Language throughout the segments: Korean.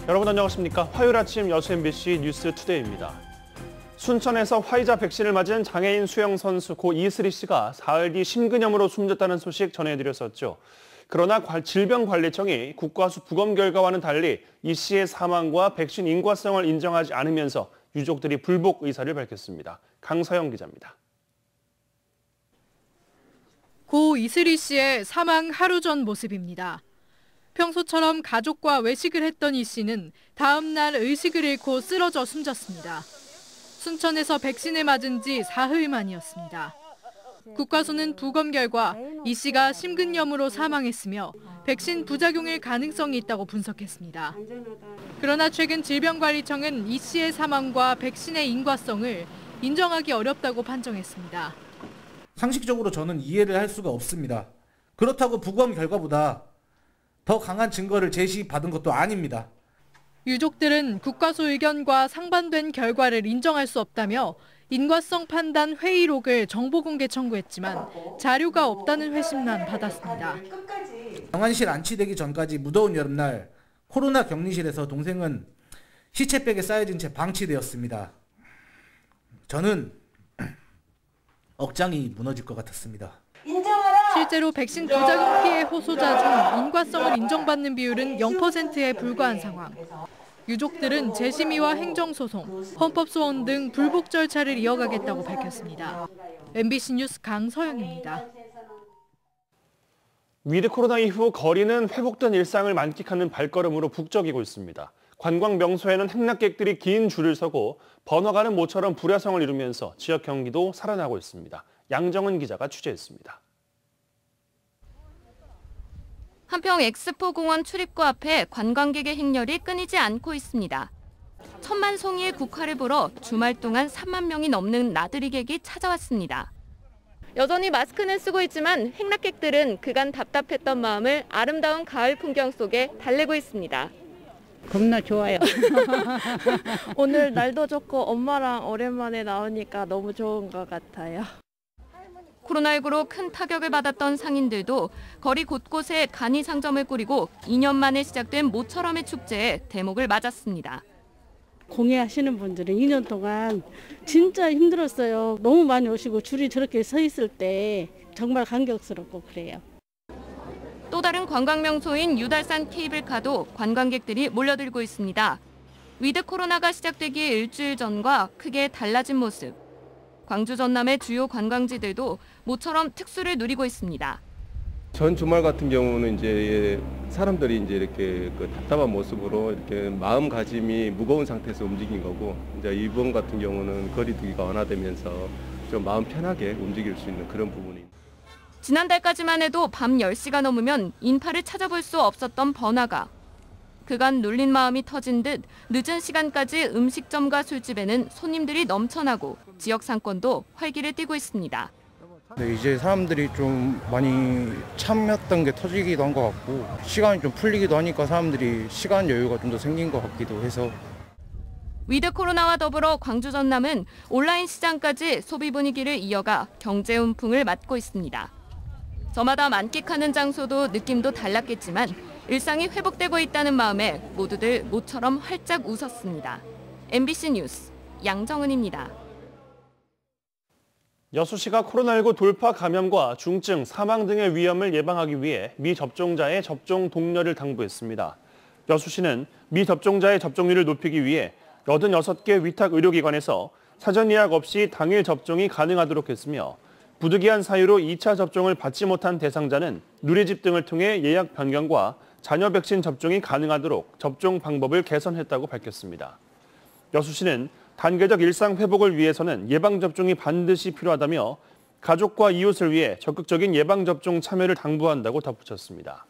여러분 안녕하십니까? 화요일 아침 여수 MBC 뉴스 투데이입니다. 순천에서 화이자 백신을 맞은 장애인 수영 선수 고 이슬희 씨가 사흘 뒤 심근염으로 숨졌다는 소식 전해드렸었죠. 그러나 질병관리청이 국과수 부검 결과와는 달리 이 씨의 사망과 백신 인과성을 인정하지 않으면서 유족들이 불복 의사를 밝혔습니다. 강서영 기자입니다. 고 이슬희 씨의 사망 하루 전 모습입니다. 평소처럼 가족과 외식을 했던 이 씨는 다음 날 의식을 잃고 쓰러져 숨졌습니다. 순천에서 백신을 맞은 지 사흘 만이었습니다. 국과수는 부검 결과 이 씨가 심근염으로 사망했으며 백신 부작용일 가능성이 있다고 분석했습니다. 그러나 최근 질병관리청은 이 씨의 사망과 백신의 인과성을 인정하기 어렵다고 판정했습니다. 상식적으로 저는 이해를 할 수가 없습니다. 그렇다고 부검 결과보다 더 강한 증거를 제시받은 것도 아닙니다. 유족들은 국과수 의견과 상반된 결과를 인정할 수 없다며 인과성 판단 회의록을 정보공개 청구했지만 자료가 없다는 회신만 받았습니다. 병환실 안치되기 전까지 무더운 여름날 코로나 격리실에서 동생은 시체백에 쌓여진 채 방치되었습니다. 저는 억장이 무너질 것 같았습니다. 실제로 백신 부작용 피해 호소자 중 인과성을 인정받는 비율은 0%에 불과한 상황. 유족들은 재심의와 행정소송, 헌법소원 등 불복 절차를 이어가겠다고 밝혔습니다. MBC 뉴스 강서영입니다. 위드 코로나 이후 거리는 회복된 일상을 만끽하는 발걸음으로 북적이고 있습니다. 관광 명소에는 행락객들이 긴 줄을 서고 번화가는 모처럼 불야성을 이루면서 지역 경기도 살아나고 있습니다. 양정은 기자가 취재했습니다. 한평 엑스포공원 출입구 앞에 관광객의 행렬이 끊이지 않고 있습니다. 1,000만 송이의 국화를 보러 주말 동안 3만 명이 넘는 나들이객이 찾아왔습니다. 여전히 마스크는 쓰고 있지만 행락객들은 그간 답답했던 마음을 아름다운 가을 풍경 속에 달래고 있습니다. 겁나 좋아요. 오늘 날도 좋고 엄마랑 오랜만에 나오니까 너무 좋은 것 같아요. 코로나19로 큰 타격을 받았던 상인들도 거리 곳곳에 간이 상점을 꾸리고 2년 만에 시작된 모처럼의 축제에 대목을 맞았습니다. 공예하시는 분들은 2년 동안 진짜 힘들었어요. 너무 많이 오시고 줄이 저렇게 서 있을 때 정말 감격스럽고 그래요. 또 다른 관광 명소인 유달산 케이블카도 관광객들이 몰려들고 있습니다. 위드 코로나가 시작되기 일주일 전과 크게 달라진 모습. 광주 전남의 주요 관광지들도 모처럼 특수를 누리고 있습니다. 전 주말 같은 경우는 이제 사람들이 이제 이렇게 답답한 모습으로 이렇게 마음가짐이 무거운 상태에서 움직인 거고, 이제 이번 같은 경우는 거리두기가 완화되면서 좀 마음 편하게 움직일 수 있는 그런 부분이. 지난달까지만 해도 밤 10시가 넘으면 인파를 찾아볼 수 없었던 번화가. 그간 눌린 마음이 터진 듯 늦은 시간까지 음식점과 술집에는 손님들이 넘쳐나고 지역 상권도 활기를 띠고 있습니다. 네, 이제 사람들이 좀 많이 참였던 게 터지기도 한 것 같고 시간이 좀 풀리기도 하니까 사람들이 시간 여유가 좀 더 생긴 것 같기도 해서. 위드 코로나와 더불어 광주 전남은 온라인 시장까지 소비 분위기를 이어가 경제 훈풍을 맞고 있습니다. 저마다 만끽하는 장소도 느낌도 달랐겠지만 일상이 회복되고 있다는 마음에 모두들 모처럼 활짝 웃었습니다. MBC 뉴스 양정은입니다. 여수시가 코로나19 돌파 감염과 중증, 사망 등의 위험을 예방하기 위해 미접종자의 접종 독려를 당부했습니다. 여수시는 미접종자의 접종률을 높이기 위해 86개 위탁 의료기관에서 사전 예약 없이 당일 접종이 가능하도록 했으며 부득이한 사유로 2차 접종을 받지 못한 대상자는 누리집 등을 통해 예약 변경과 자녀 백신 접종이 가능하도록 접종 방법을 개선했다고 밝혔습니다. 여수시는 단계적 일상 회복을 위해서는 예방접종이 반드시 필요하다며 가족과 이웃을 위해 적극적인 예방접종 참여를 당부한다고 덧붙였습니다.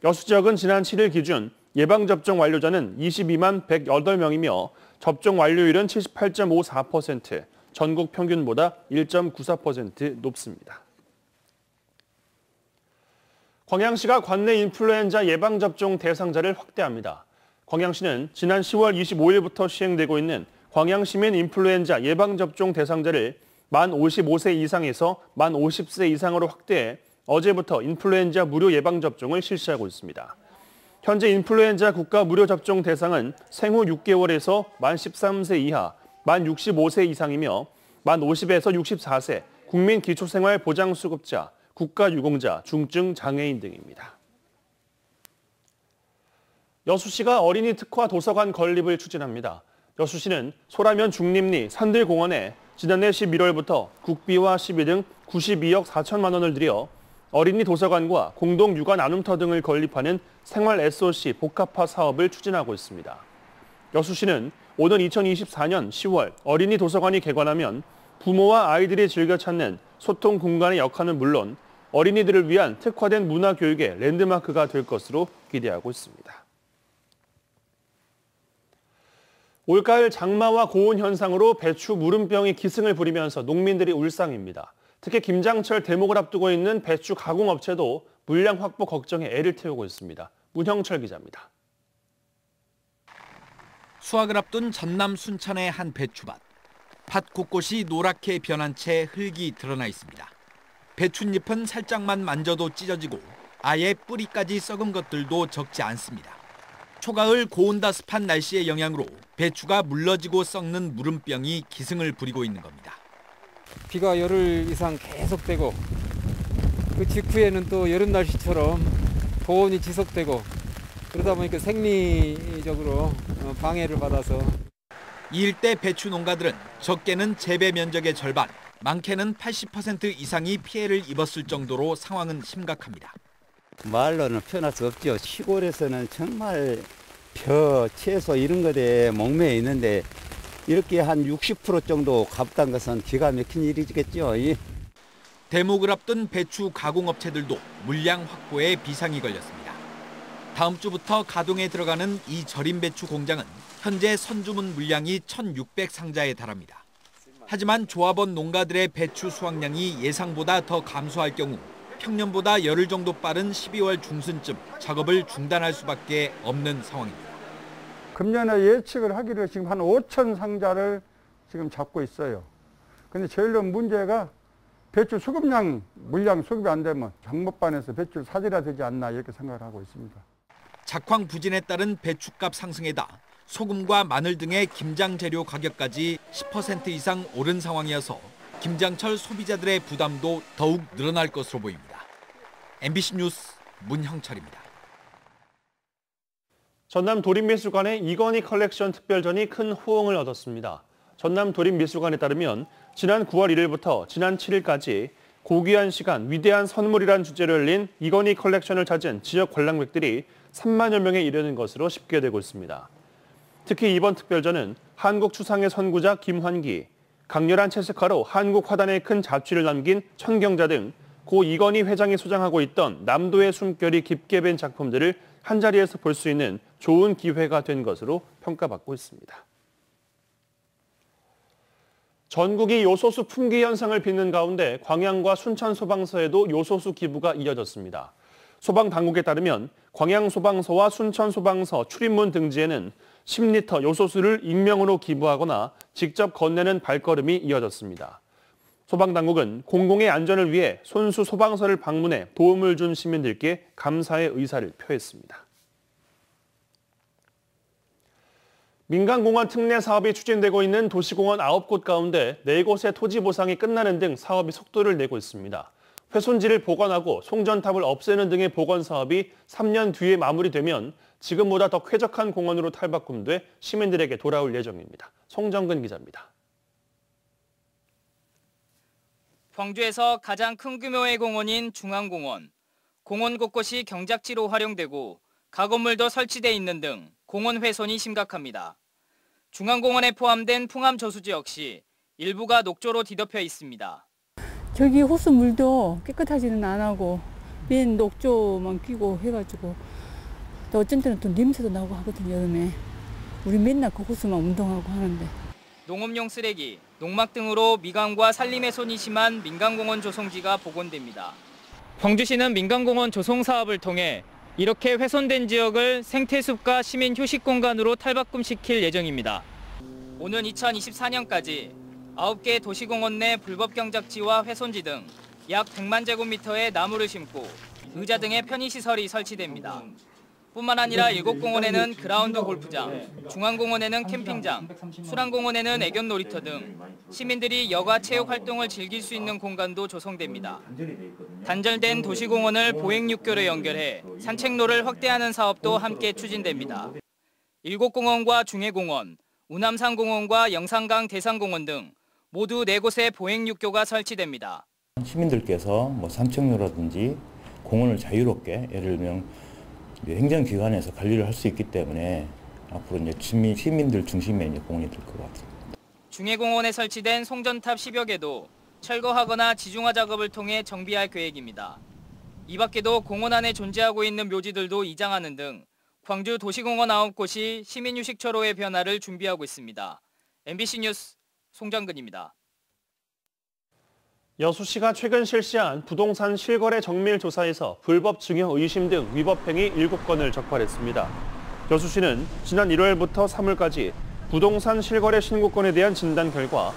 여수 지역은 지난 7일 기준 예방접종 완료자는 22만 108명이며 접종 완료율은 78.54%, 전국 평균보다 1.94% 높습니다. 광양시가 관내 인플루엔자 예방접종 대상자를 확대합니다. 광양시는 지난 10월 25일부터 시행되고 있는 광양시민 인플루엔자 예방접종 대상자를 만 55세 이상에서 만 50세 이상으로 확대해 어제부터 인플루엔자 무료 예방접종을 실시하고 있습니다. 현재 인플루엔자 국가 무료 접종 대상은 생후 6개월에서 만 13세 이하, 만 65세 이상이며 만 50에서 64세, 국민 기초생활보장수급자, 국가유공자, 중증 장애인 등입니다. 여수시가 어린이 특화 도서관 건립을 추진합니다. 여수시는 소라면 중림리 산들공원에 지난해 11월부터 국비와 시비 등 92억 4천만 원을 들여 어린이 도서관과 공동 육아 나눔터 등을 건립하는 생활 SOC 복합화 사업을 추진하고 있습니다. 여수시는 오는 2024년 10월 어린이 도서관이 개관하면 부모와 아이들이 즐겨 찾는 소통 공간의 역할은 물론 어린이들을 위한 특화된 문화 교육의 랜드마크가 될 것으로 기대하고 있습니다. 올가을 장마와 고온 현상으로 배추 무름병이 기승을 부리면서 농민들이 울상입니다. 특히 김장철 대목을 앞두고 있는 배추 가공업체도 물량 확보 걱정에 애를 태우고 있습니다. 문형철 기자입니다. 수확을 앞둔 전남 순천의 한 배추밭. 밭 곳곳이 노랗게 변한 채 흙이 드러나 있습니다. 배춧잎은 살짝만 만져도 찢어지고 아예 뿌리까지 썩은 것들도 적지 않습니다. 초가을 고온다습한 날씨의 영향으로 배추가 물러지고 썩는 무름병이 기승을 부리고 있는 겁니다. 비가 열흘 이상 계속되고 그 직후에는 또 여름 날씨처럼 고온이 지속되고 그러다 보니까 생리적으로 방해를 받아서 이 일대 배추 농가들은 적게는 재배 면적의 절반, 많게는 80% 이상이 피해를 입었을 정도로 상황은 심각합니다. 말로는 표현할 수 없죠. 시골에서는 정말 벼, 채소 이런 것에 목매여 있는데 이렇게 한 60% 정도 값단 것은 기가 막힌 일이겠죠. 대목을 앞둔 배추 가공업체들도 물량 확보에 비상이 걸렸습니다. 다음 주부터 가동에 들어가는 이 절임 배추 공장은 현재 선주문 물량이 1,600상자에 달합니다. 하지만 조합원 농가들의 배추 수확량이 예상보다 더 감소할 경우 평년보다 열흘 정도 빠른 12월 중순쯤 작업을 중단할 수밖에 없는 상황입니다. 금년에 예측을 하기로 지금 한 5천 상자를 지금 잡고 있어요. 근데 제일 문제가 배추 수급량, 물량 수급이 안 되면 장목반에서 배추를 사들여야 되지 않나 이렇게 생각을 하고 있습니다. 작황 부진에 따른 배추값 상승에다 소금과 마늘 등의 김장 재료 가격까지 10% 이상 오른 상황이어서 김장철 소비자들의 부담도 더욱 늘어날 것으로 보입니다. MBC 뉴스 문형철입니다. 전남 도립미술관의 이건희 컬렉션 특별전이 큰 호응을 얻었습니다. 전남 도립미술관에 따르면 지난 9월 1일부터 지난 7일까지 고귀한 시간, 위대한 선물이란 주제로 열린 이건희 컬렉션을 찾은 지역 관람객들이 3만여 명에 이르는 것으로 집계되고 있습니다. 특히 이번 특별전은 한국 추상의 선구자 김환기, 강렬한 채색화로 한국 화단에 큰 자취를 남긴 천경자 등 고 이건희 회장이 소장하고 있던 남도의 숨결이 깊게 밴 작품들을 한자리에서 볼 수 있는 좋은 기회가 된 것으로 평가받고 있습니다. 전국이 요소수 품귀 현상을 빚는 가운데 광양과 순천 소방서에도 요소수 기부가 이어졌습니다. 소방당국에 따르면 광양 소방서와 순천 소방서 출입문 등지에는 10리터 요소수를 익명으로 기부하거나 직접 건네는 발걸음이 이어졌습니다. 소방당국은 공공의 안전을 위해 손수 소방서를 방문해 도움을 준 시민들께 감사의 의사를 표했습니다. 민간공원 특례 사업이 추진되고 있는 도시공원 9곳 가운데 4곳의 토지 보상이 끝나는 등 사업이 속도를 내고 있습니다. 훼손지를 복원하고 송전탑을 없애는 등의 복원 사업이 3년 뒤에 마무리되면 지금보다 더 쾌적한 공원으로 탈바꿈돼 시민들에게 돌아올 예정입니다. 송정근 기자입니다. 광주에서 가장 큰 규모의 공원인 중앙공원. 공원 곳곳이 경작지로 활용되고 가건물도 설치돼 있는 등 공원 훼손이 심각합니다. 중앙공원에 포함된 풍암 저수지 역시 일부가 녹조로 뒤덮여 있습니다. 저기 호수 물도 깨끗하지는 안 하고 맨 녹조만 끼고 해가지고 또 어쩐 때는 또 냄새도 나고 하거든요, 여름에. 우리 맨날 그 호수만 운동하고 하는데. 농업용 쓰레기, 농막 등으로 미관과 산림 훼손이 심한 민간공원 조성지가 복원됩니다. 광주시는 민간공원 조성 사업을 통해 이렇게 훼손된 지역을 생태숲과 시민 휴식 공간으로 탈바꿈시킬 예정입니다. 오는 2024년까지 9개 도시공원 내 불법 경작지와 훼손지 등 약 100만 제곱미터의 나무를 심고 의자 등의 편의시설이 설치됩니다. 뿐만 아니라 7공원에는 그라운드 골프장, 중앙공원에는 캠핑장, 수랑공원에는 애견 놀이터 등 시민들이 여가 체육 활동을 즐길 수 있는 공간도 조성됩니다. 단절된 도시공원을 보행육교로 연결해 산책로를 확대하는 사업도 함께 추진됩니다. 7공원과 중해공원, 우남산공원과 영산강 대산공원 등 모두 4곳에 보행육교가 설치됩니다. 시민들께서 산책로라든지 공원을 자유롭게 예를 들면 행정기관에서 관리를 할 수 있기 때문에 앞으로 이제 시민들 중심의 공원이 될 것 같습니다. 중해공원에 설치된 송전탑 10여 개도 철거하거나 지중화 작업을 통해 정비할 계획입니다. 이 밖에도 공원 안에 존재하고 있는 묘지들도 이장하는 등 광주 도시공원 9곳이 시민휴식처로의 변화를 준비하고 있습니다. MBC 뉴스 송정근입니다. 여수시가 최근 실시한 부동산 실거래 정밀 조사에서 불법 증여 의심 등 위법 행위 7건을 적발했습니다. 여수시는 지난 1월부터 3월까지 부동산 실거래 신고건에 대한 진단 결과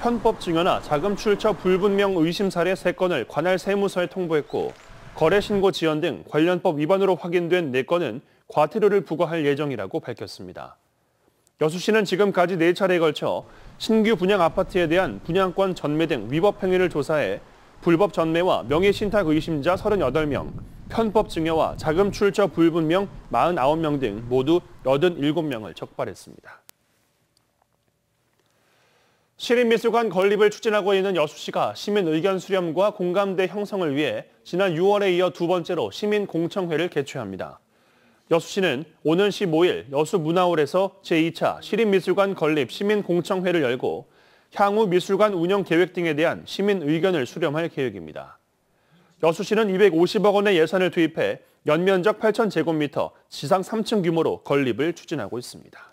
편법 증여나 자금 출처 불분명 의심 사례 3건을 관할 세무서에 통보했고 거래 신고 지연 등 관련법 위반으로 확인된 4건은 과태료를 부과할 예정이라고 밝혔습니다. 여수시는 지금까지 4차례에 걸쳐 신규 분양 아파트에 대한 분양권 전매 등 위법 행위를 조사해 불법 전매와 명의신탁 의심자 38명, 편법 증여와 자금 출처 불분명 49명 등 모두 87명을 적발했습니다. 시립미술관 건립을 추진하고 있는 여수시가 시민 의견 수렴과 공감대 형성을 위해 지난 6월에 이어 2번째로 시민공청회를 개최합니다. 여수시는 오는 15일 여수문화홀에서 제2차 시립미술관 건립 시민공청회를 열고 향후 미술관 운영 계획 등에 대한 시민 의견을 수렴할 계획입니다. 여수시는 250억 원의 예산을 투입해 연면적 8,000제곱미터, 지상 3층 규모로 건립을 추진하고 있습니다.